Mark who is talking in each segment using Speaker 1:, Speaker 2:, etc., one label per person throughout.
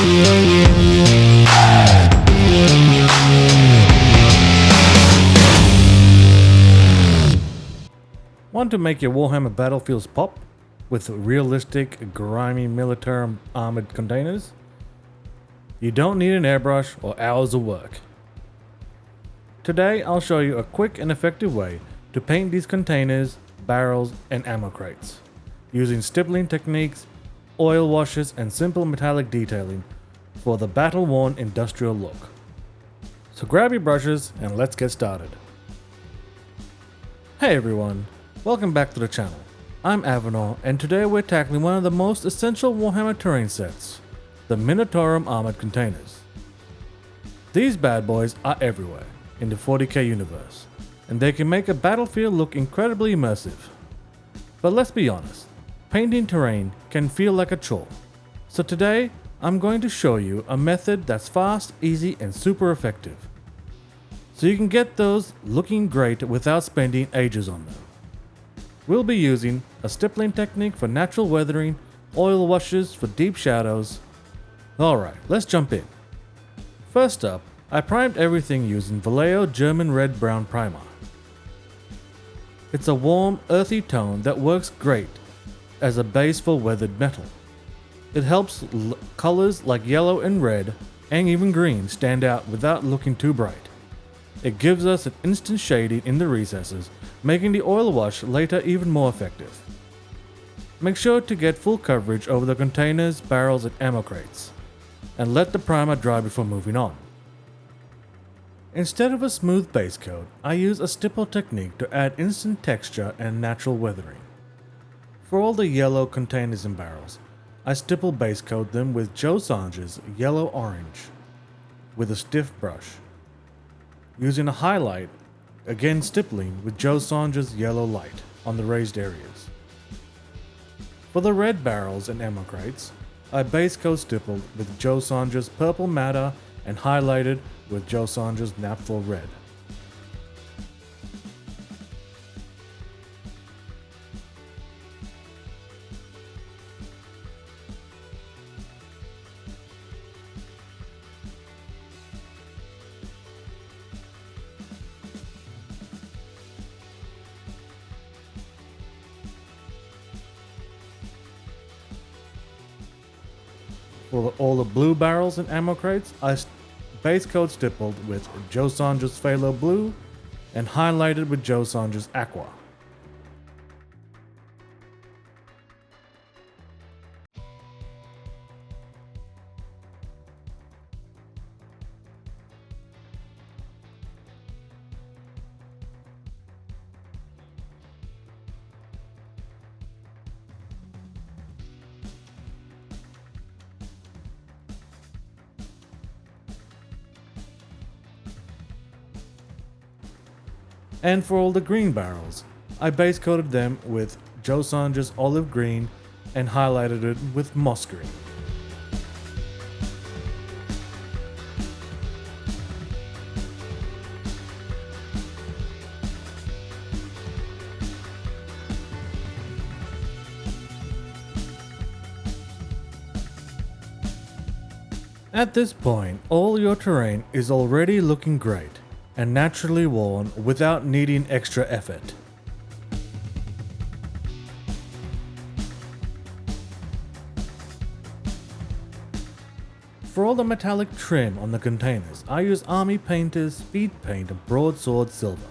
Speaker 1: Want to make your Warhammer battlefields pop with realistic, grimy Minaturum Armoured Containers? You don't need an airbrush or hours of work. Today I'll show you a quick and effective way to paint these containers, barrels and ammo crates, using stippling techniques, oil washes and simple metallic detailing for the battle-worn industrial look. So grab your brushes and let's get started. Hey everyone, welcome back to the channel. I'm Avenor and today we're tackling one of the most essential Warhammer terrain sets, the Minaturum Armoured Containers. These bad boys are everywhere in the 40k universe, and they can make a battlefield look incredibly immersive. But let's be honest, painting terrain can feel like a chore. So today, I'm going to show you a method that's fast, easy, and super effective. So you can get those looking great without spending ages on them. We'll be using a stippling technique for natural weathering, oil washes for deep shadows. Alright, let's jump in. First up, I primed everything using Vallejo German Red-Brown Primer. It's a warm, earthy tone that works great as a base for weathered metal. It helps colors like yellow and red, and even green, stand out without looking too bright. It gives us an instant shading in the recesses, making the oil wash later even more effective. Make sure to get full coverage over the containers, barrels and ammo crates, and let the primer dry before moving on. Instead of a smooth base coat, I use a stipple technique to add instant texture and natural weathering. For all the yellow containers and barrels, I stipple base coat them with Joe Sange's Yellow Orange with a stiff brush. Using a highlight, again stippling with Joe Sange's Yellow Light on the raised areas. For the red barrels and ammo crates, I base coat stippled with Joe Sange's Purple Matter and highlighted with Joe Sange's Naphtha Red. For all the blue barrels and ammo crates, I base coat stippled with Joe Sange's Phthalo Blue and highlighted with Joe Sange's Aqua. And for all the green barrels, I base coated them with Joe Sange's Olive Green and highlighted it with Moss Green. At this point, all your terrain is already looking great and naturally worn without needing extra effort. For all the metallic trim on the containers, I use Army Painter's Speed Paint Broadsword Silver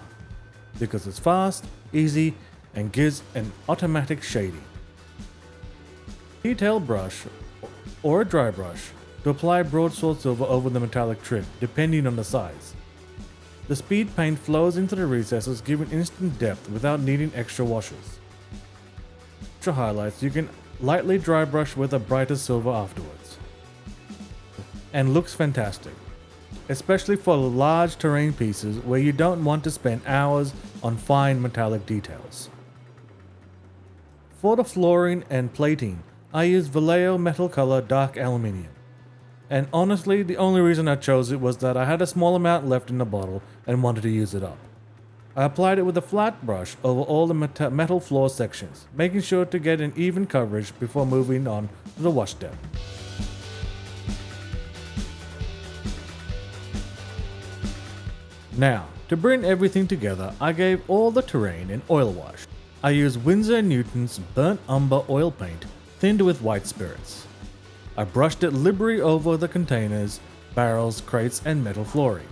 Speaker 1: because it's fast, easy, and gives an automatic shading. Detail brush or a dry brush to apply broadsword silver over the metallic trim, depending on the size. The speed paint flows into the recesses, giving instant depth without needing extra washes. Extra highlights you can lightly dry brush with a brighter silver afterwards. And looks fantastic, especially for large terrain pieces where you don't want to spend hours on fine metallic details. For the flooring and plating, I use Vallejo Metal Color Dark Aluminium. And honestly, the only reason I chose it was that I had a small amount left in the bottle and wanted to use it up. I applied it with a flat brush over all the metal floor sections, making sure to get an even coverage before moving on to the wash step. Now, to bring everything together, I gave all the terrain an oil wash. I used Winsor & Newton's burnt umber oil paint thinned with white spirits. I brushed it liberally over the containers, barrels, crates, and metal flooring.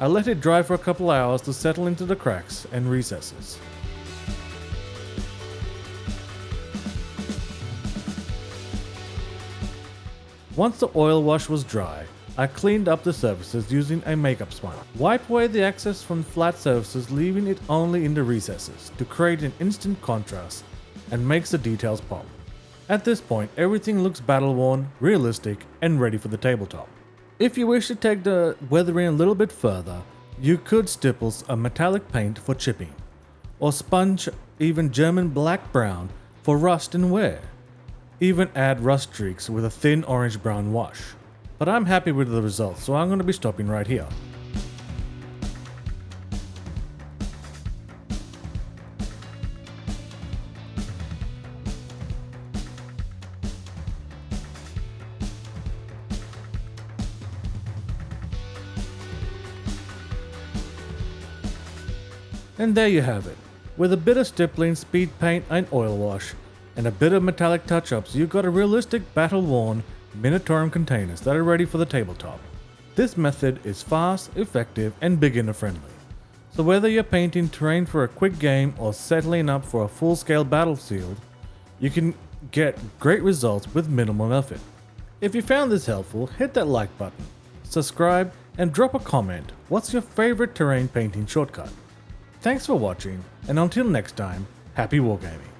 Speaker 1: I let it dry for a couple hours to settle into the cracks and recesses. Once the oil wash was dry, I cleaned up the surfaces using a makeup sponge. Wipe away the excess from flat surfaces, leaving it only in the recesses to create an instant contrast and makes the details pop. At this point, everything looks battle-worn, realistic, and ready for the tabletop. If you wish to take the weathering a little bit further, you could stipple a metallic paint for chipping, or sponge even German black-brown for rust and wear. Even add rust streaks with a thin orange-brown wash. But I'm happy with the results, so I'm going to be stopping right here. And there you have it. With a bit of stippling, speed paint, and oil wash, and a bit of metallic touch-ups, you've got a realistic battle-worn Minaturum containers that are ready for the tabletop. This method is fast, effective, and beginner friendly. So whether you're painting terrain for a quick game or settling up for a full-scale battlefield, you can get great results with minimal effort. If you found this helpful, hit that like button, subscribe, and drop a comment. What's your favorite terrain painting shortcut? Thanks for watching, and until next time, happy wargaming.